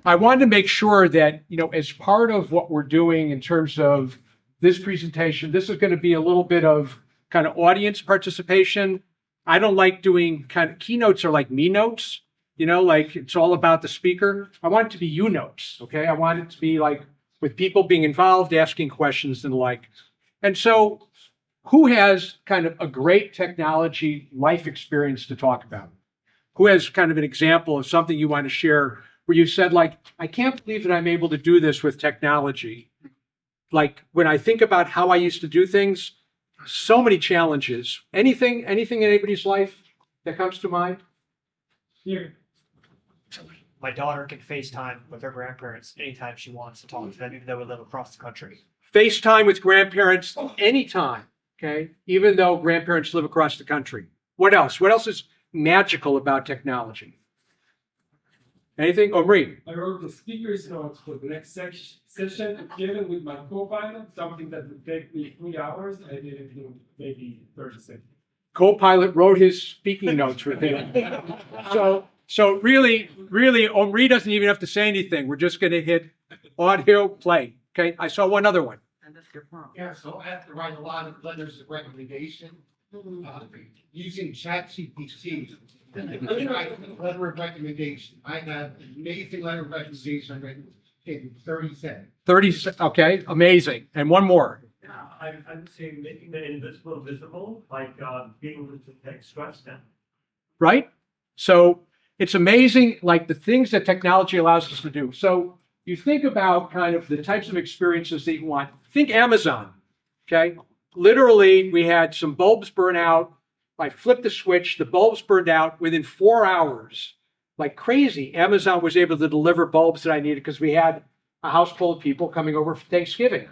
I wanted to make sure that, as part of what we're doing in terms of this presentation, this is going to be a little bit of kind of audience participation. I don't like doing kind of keynotes are like me notes, like it's all about the speaker. I want it to be you notes, okay? I want it to be like with people being involved, asking questions and the like. And so who has kind of a great technology life experience to talk about? Who has kind of an example of something you want to share where you said, like, I can't believe that I'm able to do this with technology. Like when I think about how I used to do things, so many challenges. Anything in anybody's life that comes to mind? Here. My daughter can FaceTime with her grandparents anytime she wants to talk to them, even though we live across the country. FaceTime with grandparents anytime, okay? Even though grandparents live across the country. What else? What else is magical about technology? Anything? Oh, Marie. I wrote the speaker's notes for the next session, given with my co-pilot, something that would take me 3 hours. I did it in maybe 30 seconds. Co-pilot wrote his speaking notes with him. So really, Omri doesn't even have to say anything. We're just going to hit audio play. Okay, I saw one other one. Yeah, so I have to write a lot of letters of recommendation using ChatGPT. Letter of recommendation. I have an amazing letter of recommendation written in 30 seconds. 30, okay, amazing. And one more. I'm saying making the invisible visible, like being able to express them. Right? So it's amazing, like the things that technology allows us to do. So you think about kind of the types of experiences that you want. Think Amazon, okay? Literally, we had some bulbs burn out. I flipped the switch, the bulbs burned out within 4 hours. Like crazy, Amazon was able to deliver bulbs that I needed because we had a house full of people coming over for Thanksgiving.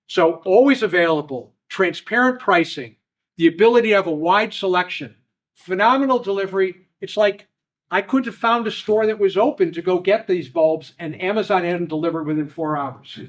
So always available, transparent pricing, the ability to have a wide selection, phenomenal delivery. It's like I couldn't have found a store that was open to go get these bulbs, and Amazon had them delivered within 4 hours.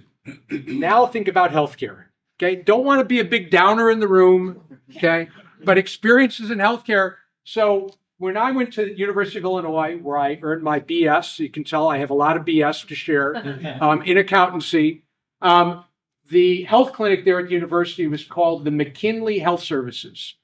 Now think about healthcare, okay? Don't want to be a big downer in the room, okay? But experiences in healthcare. So when I went to the University of Illinois, where I earned my BS, you can tell I have a lot of BS to share in accountancy. The health clinic there at the university was called the McKinley Health Services.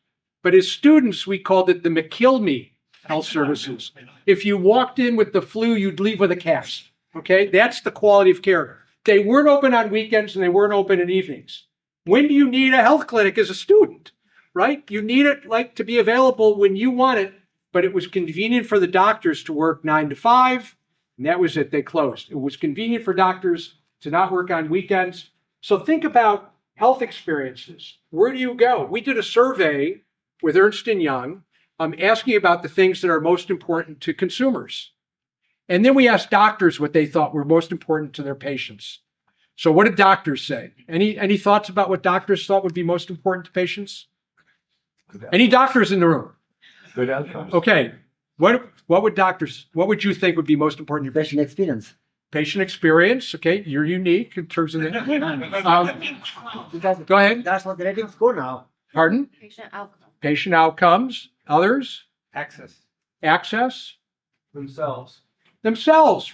But as students, we called it the McKill-Me Health Services. If you walked in with the flu, you'd leave with a cast. Okay, that's the quality of care. They weren't open on weekends and they weren't open in evenings. When do you need a health clinic as a student? Right? You need it like to be available when you want it, but it was convenient for the doctors to work 9 to 5, and that was it. They closed. It was convenient for doctors to not work on weekends. So think about health experiences. Where do you go? We did a survey with Ernst & Young asking about the things that are most important to consumers. And then we asked doctors what they thought were most important to their patients. So what did doctors say? Any thoughts about what doctors thought would be most important to patients? Any doctors in the room? Good outcomes. Okay. What would you think would be most important to your Patient experience. patient experience? Okay, you're unique in terms of that. Go ahead. That's what the ratings go now. Pardon? Patient outcome. Patient outcomes. Others? Access. Access. Themselves.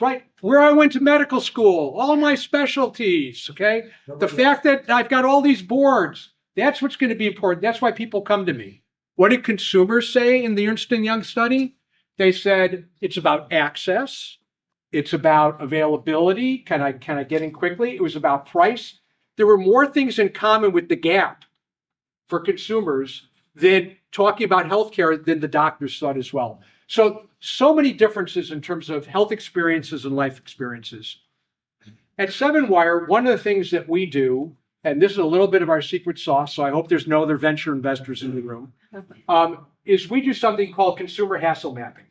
Right? Where I went to medical school, all my specialties, okay? The fact that I've got all these boards, that's what's going to be important. That's why people come to me. What did consumers say in the Ernst & Young study? They said it's about access. It's about availability. Can I get in quickly? It was about price. There were more things in common with the gap for consumers than talking about healthcare than the doctors thought as well. So many differences in terms of health experiences and life experiences. At 7Wire, one of the things that we do, and this is a little bit of our secret sauce, so I hope there's no other venture investors in the room, is we do something called consumer hassle mapping.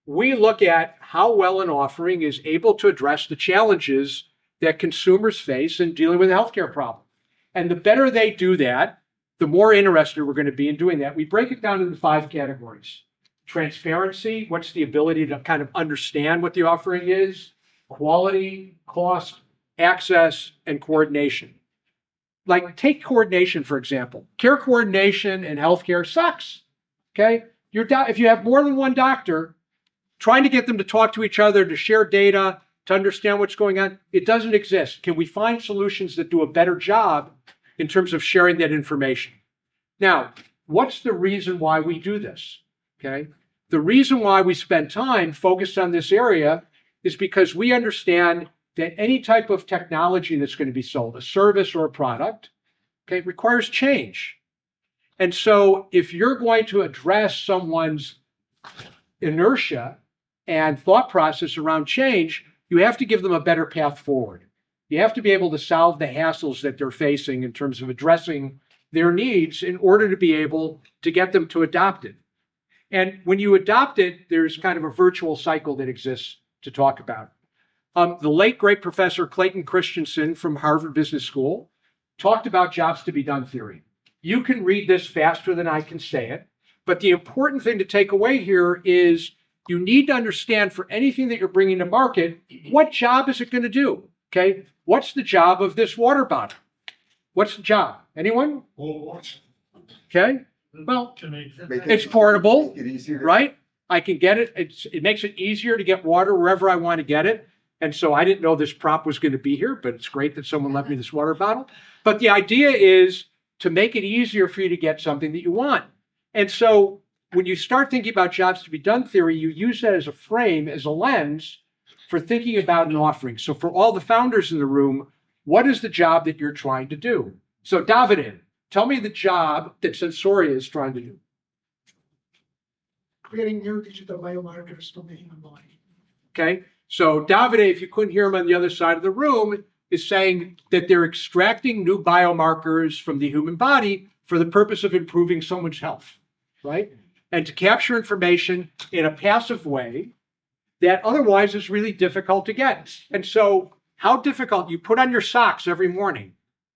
We look at how well an offering is able to address the challenges that consumers face in dealing with a healthcare problem. And the better they do that, the more interested we're going to be in doing that. We break it down into 5 categories. Transparency, what's the ability to kind of understand what the offering is, quality, cost, access, and coordination. Like take coordination, for example. Care coordination in healthcare sucks, okay? If you have more than one doctor, trying to get them to talk to each other, to share data, to understand what's going on? It doesn't exist. Can we find solutions that do a better job in terms of sharing that information? Now, what's the reason why we do this? Okay. The reason why we spend time focused on this area is because we understand that any type of technology that's going to be sold, a service or a product, okay, requires change. And so if you're going to address someone's inertia and thought process around change, you have to give them a better path forward. You have to be able to solve the hassles that they're facing in terms of addressing their needs in order to be able to get them to adopt it. And when you adopt it, there's kind of a virtual cycle that exists to talk about. The late, great Professor Clayton Christensen from Harvard Business School talked about jobs to be done theory. You can read this faster than I can say it, but the important thing to take away here is you need to understand for anything that you're bringing to market, what job is it going to do? Okay, what's the job of this water bottle? What's the job? Anyone? Okay, well, it's portable, right? I can get it. It makes it easier to get water wherever I want to get it. And so I didn't know this prop was going to be here, but it's great that someone left me this water bottle. But the idea is to make it easier for you to get something that you want. And so when you start thinking about jobs to be done theory, you use that as a frame, as a lens for thinking about an offering. So for all the founders in the room, what is the job that you're trying to do? So Davide, tell me the job that Sensoria is trying to do. Creating new digital biomarkers from the human body. Okay, so Davide, if you couldn't hear him on the other side of the room, is saying that they're extracting new biomarkers from the human body for the purpose of improving someone's health, right? And to capture information in a passive way that otherwise is really difficult to get. And so how difficult? You put on your socks every morning,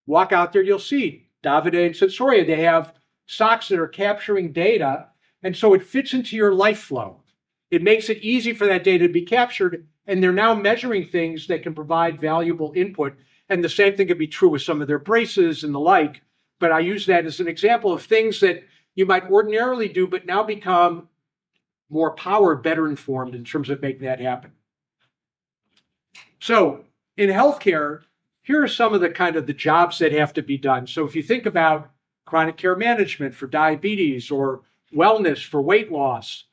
walk out there, you'll see Davide and Sensoria, they have socks that are capturing data. And so it fits into your life flow. It makes it easy for that data to be captured. And they're now measuring things that can provide valuable input. And the same thing could be true with some of their braces and the like. But I use that as an example of things that you might ordinarily do, but now become more powered, better informed in terms of making that happen. So in healthcare, here are some of the kind of the jobs that have to be done. So if you think about chronic care management for diabetes or wellness for weight loss,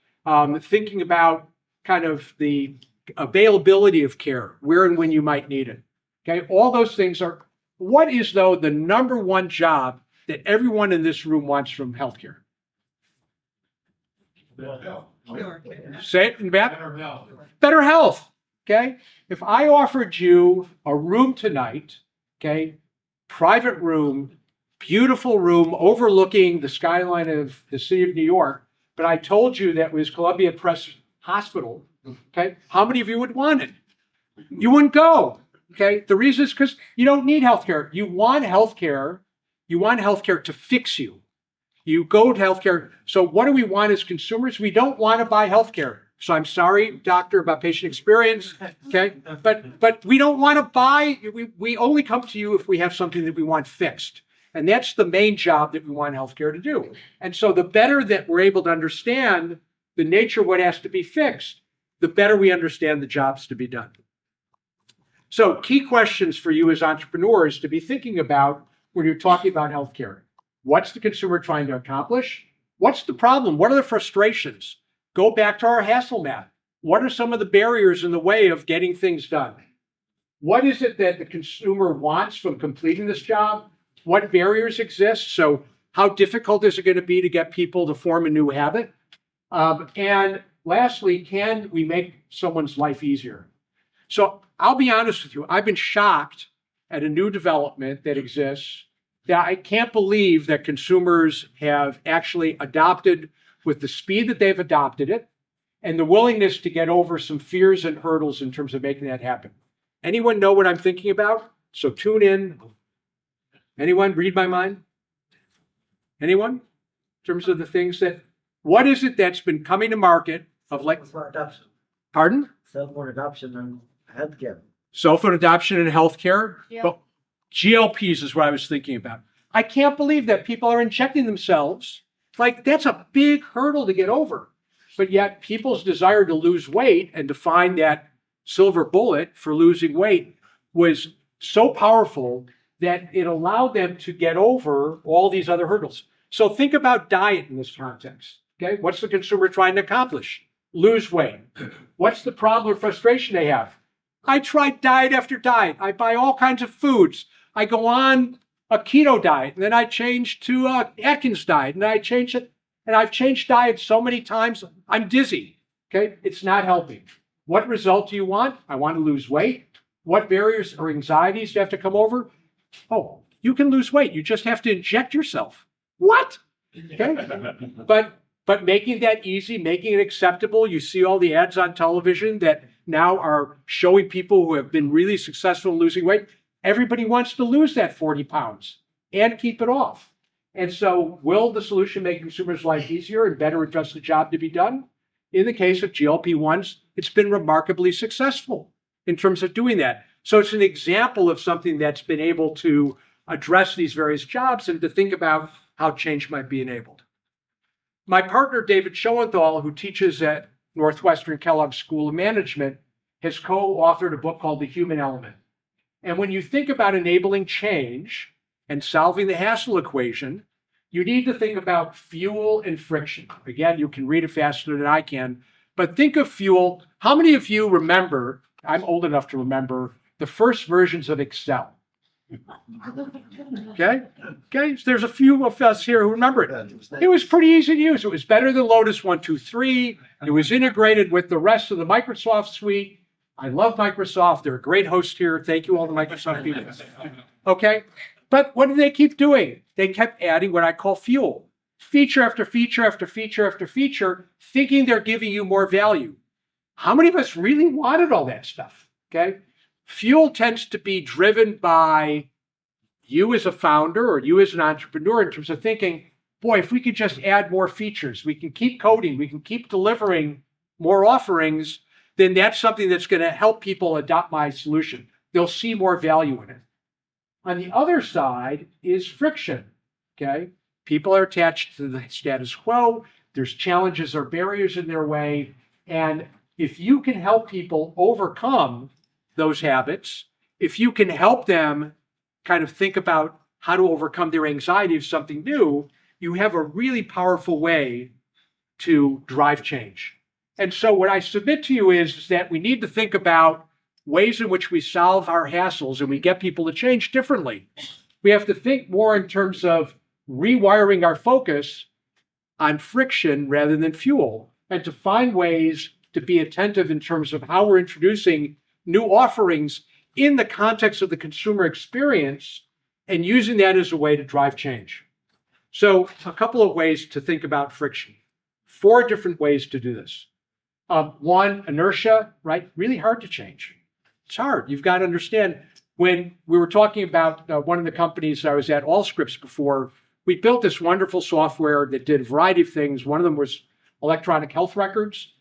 thinking about kind of the availability of care, where and when you might need it. Okay, all those things are, what is though the number one job that everyone in this room wants from healthcare? Say it in back. Better health. Better health. Okay, if I offered you a room tonight, okay, private room, beautiful room overlooking the skyline of the city of New York, but I told you that was Columbia Press Hospital, okay, how many of you would want it? You wouldn't go, okay? The reason is because you don't need healthcare. You want healthcare to fix you. You go to healthcare. So what do we want as consumers? We don't want to buy healthcare. So I'm sorry, doctor, about patient experience, okay? But we don't want to buy, we only come to you if we have something that we want fixed. And that's the main job that we want healthcare to do. And so the better that we're able to understand the nature of what has to be fixed, the better we understand the jobs to be done. So key questions for you as entrepreneurs to be thinking about when you're talking about healthcare. What's the consumer trying to accomplish? What's the problem? What are the frustrations? Go back to our hassle map. What are some of the barriers in the way of getting things done? What is it that the consumer wants from completing this job? What barriers exist? So how difficult is it going to be to get people to form a new habit? And lastly, can we make someone's life easier? So I'll be honest with you, I've been shocked at a new development that exists that I can't believe that consumers have actually adopted with the speed that they've adopted it and the willingness to get over some fears and hurdles in terms of making that happen. Anyone know what I'm thinking about? So tune in. Anyone read my mind? Anyone? In terms of the things that, what is it that's been coming to market of like, Self-adoption. pardon? Self-adoption and healthcare. Self-adoption adoption in healthcare. Yeah. Well, GLPs is what I was thinking about. I can't believe that people are injecting themselves. Like, that's a big hurdle to get over. But yet people's desire to lose weight and to find that silver bullet for losing weight was so powerful that it allowed them to get over all these other hurdles. So think about diet in this context. Okay, what's the consumer trying to accomplish? Lose weight. What's the problem or frustration they have? I tried diet after diet. I buy all kinds of foods. I go on a keto diet, and then I change to Atkins diet, and I change it, and I've changed diets so many times, I'm dizzy. Okay, it's not helping. What result do you want? I want to lose weight. What barriers or anxieties do you have to come over? Oh, you can lose weight. You just have to inject yourself. What? Okay, but making that easy, making it acceptable. You see all the ads on television that now are showing people who have been really successful in losing weight. Everybody wants to lose that 40 pounds and keep it off. And so will the solution make consumers' life easier and better address the job to be done? In the case of GLP-1s, it's been remarkably successful in terms of doing that. So it's an example of something that's been able to address these various jobs and to think about how change might be enabled. My partner, David Schoenthal, who teaches at Northwestern Kellogg School of Management, has co-authored a book called The Human Element. And when you think about enabling change and solving the hassle equation, you need to think about fuel and friction. Again, you can read it faster than I can, but think of fuel. How many of you remember, I'm old enough to remember, the first versions of Excel? Okay, so there's a few of us here who remember it. It was pretty easy to use. It was better than Lotus 1-2-3. It was integrated with the rest of the Microsoft suite. I love Microsoft. They're a great host here. Thank you, all the Microsoft people. Okay, but what did they keep doing? They kept adding what I call fuel. Feature after feature after feature after feature, thinking they're giving you more value. How many of us really wanted all that stuff? Okay, fuel tends to be driven by you as a founder or you as an entrepreneur in terms of thinking, boy, if we could just add more features, we can keep coding, we can keep delivering more offerings, then that's something that's going to help people adopt my solution. They'll see more value in it. On the other side is friction, okay? People are attached to the status quo. There's challenges or barriers in their way. And if you can help people overcome those habits, if you can help them kind of think about how to overcome their anxiety of something new, you have a really powerful way to drive change. And so what I submit to you is that we need to think about ways in which we solve our hassles and we get people to change differently. We have to think more in terms of rewiring our focus on friction rather than fuel, and to find ways to be attentive in terms of how we're introducing new offerings in the context of the consumer experience and using that as a way to drive change. So a couple of ways to think about friction. 4 different ways to do this. One, inertia, right? Really hard to change. It's hard. You've got to understand, when we were talking about one of the companies I was at, Allscripts, before, we built this wonderful software that did a variety of things. One of them was electronic health records.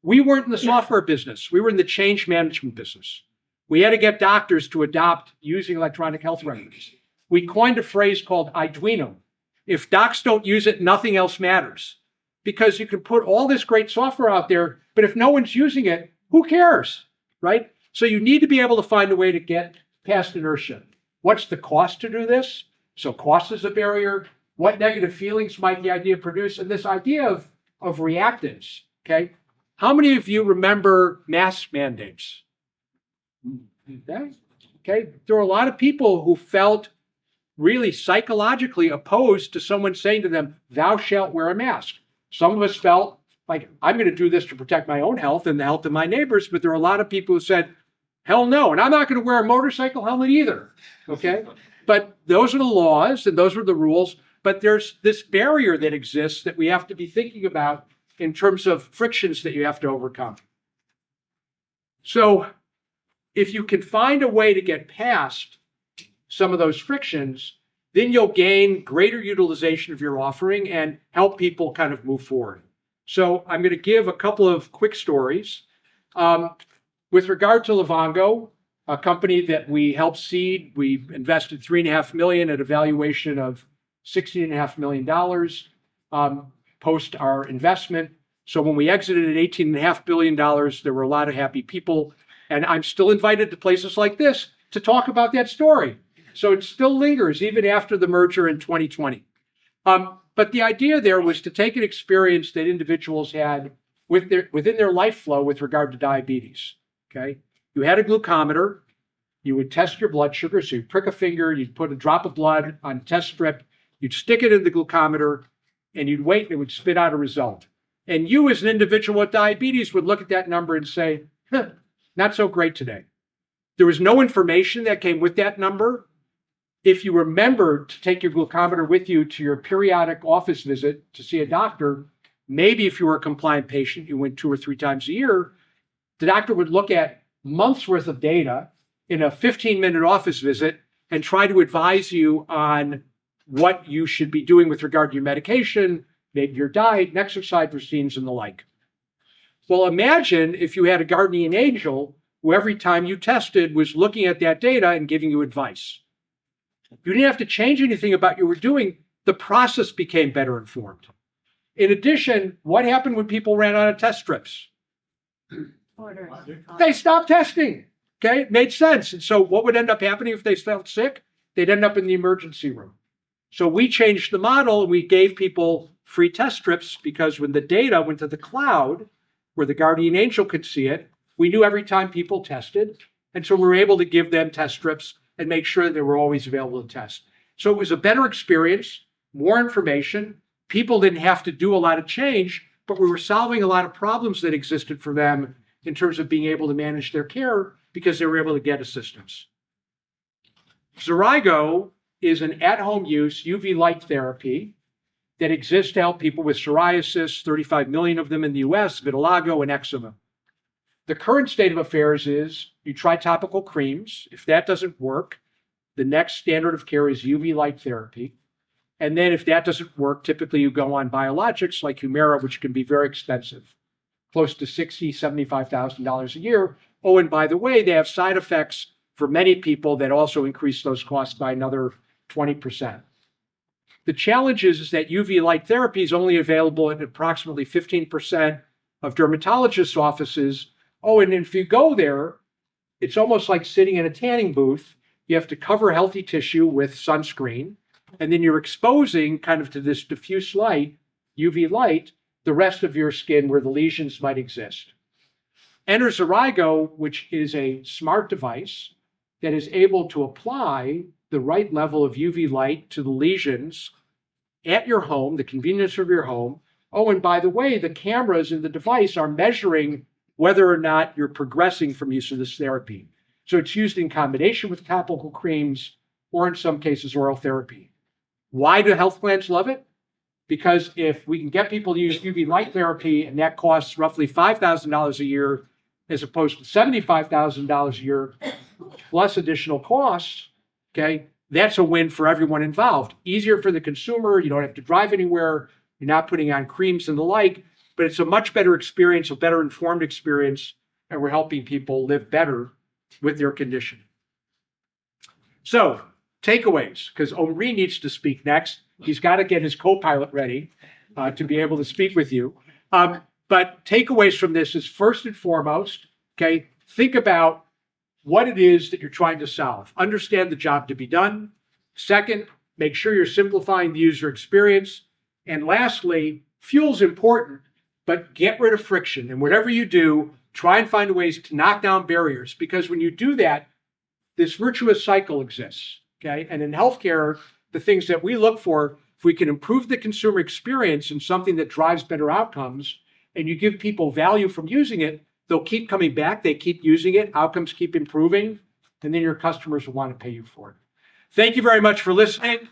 We weren't in the software business. We were in the change management business. We had to get doctors to adopt using electronic health records. We coined a phrase called Arduino. If docs don't use it, nothing else matters. Because you can put all this great software out there, but if no one's using it, who cares, right? So you need to be able to find a way to get past inertia. What's the cost to do this? So cost is a barrier. What negative feelings might the idea produce? And this idea of reactance, okay? How many of you remember mask mandates? Okay, there were a lot of people who felt really psychologically opposed to someone saying to them, thou shalt wear a mask. Some of us felt like, I'm going to do this to protect my own health and the health of my neighbors, but there are a lot of people who said, hell no, and I'm not going to wear a motorcycle helmet either, okay? But those are the laws and those are the rules, but there's this barrier that exists that we have to be thinking about in terms of frictions that you have to overcome. So if you can find a way to get past some of those frictions, then you'll gain greater utilization of your offering and help people kind of move forward. So I'm going to give a couple of quick stories. With regard to Livongo, a company that we helped seed, we invested $3.5 million at a valuation of $16.5 million post our investment. So when we exited at $18.5 billion, there were a lot of happy people. And I'm still invited to places like this to talk about that story. So it still lingers even after the merger in 2020. But the idea there was to take an experience that individuals had within their life flow with regard to diabetes. Okay, you had a glucometer, you would test your blood sugar. So you'd prick a finger, you'd put a drop of blood on a test strip, you'd stick it in the glucometer, and you'd wait, and it would spit out a result. And you, as an individual with diabetes, would look at that number and say, huh, not so great today. There was no information that came with that number. If you remember to take your glucometer with you to your periodic office visit to see a doctor, maybe if you were a compliant patient, you went 2 or 3 times a year, the doctor would look at months worth of data in a 15-minute office visit and try to advise you on what you should be doing with regard to your medication, maybe your diet and exercise routines and the like. Well, imagine if you had a guardian angel who every time you tested was looking at that data and giving you advice. You didn't have to change anything about what you were doing. The process became better informed. In addition, what happened when people ran out of test strips? They stopped testing. Okay, it made sense. And so what would end up happening if they felt sick? They'd end up in the emergency room. So we changed the model and we gave people free test strips because when the data went to the cloud, where the guardian angel could see it, we knew every time people tested. And so we were able to give them test strips and make sure that they were always available to test. So it was a better experience, more information. People didn't have to do a lot of change, but we were solving a lot of problems that existed for them in terms of being able to manage their care because they were able to get assistance. Xerigo is an at-home use UV light therapy that exists to help people with psoriasis, 35 million of them in the US, vitiligo, and eczema. The current state of affairs is you try topical creams. If that doesn't work, the next standard of care is UV light therapy. And then if that doesn't work, typically you go on biologics like Humira, which can be very expensive, close to $60,000, $75,000 a year. Oh, and by the way, they have side effects for many people that also increase those costs by another 20%. The challenge is that UV light therapy is only available in approximately 15% of dermatologists' offices. Oh, and if you go there, it's almost like sitting in a tanning booth. You have to cover healthy tissue with sunscreen, and then you're exposing kind of to this diffuse light, UV light, the rest of your skin where the lesions might exist. Enter Xerigo, which is a smart device that is able to apply the right level of UV light to the lesions at your home, the convenience of your home. Oh, and by the way, the cameras in the device are measuring whether or not you're progressing from use of this therapy. So it's used in combination with topical creams or in some cases oral therapy. Why do health plans love it? Because if we can get people to use UV light therapy and that costs roughly $5,000 a year as opposed to $75,000 a year plus additional costs, okay, that's a win for everyone involved. Easier for the consumer, you don't have to drive anywhere, you're not putting on creams and the like, but it's a much better experience, a better informed experience, and we're helping people live better with their condition. So, takeaways, because Omri needs to speak next. He's got to get his co-pilot ready to be able to speak with you. But takeaways from this is first and foremost, okay, think about what it is that you're trying to solve. Understand the job to be done. Second, make sure you're simplifying the user experience. And lastly, fuel's important, but get rid of friction. And whatever you do, try and find ways to knock down barriers, because when you do that, this virtuous cycle exists, okay? And in healthcare, the things that we look for, if we can improve the consumer experience in something that drives better outcomes, and you give people value from using it, they'll keep coming back, they keep using it, outcomes keep improving, and then your customers will want to pay you for it. Thank you very much for listening.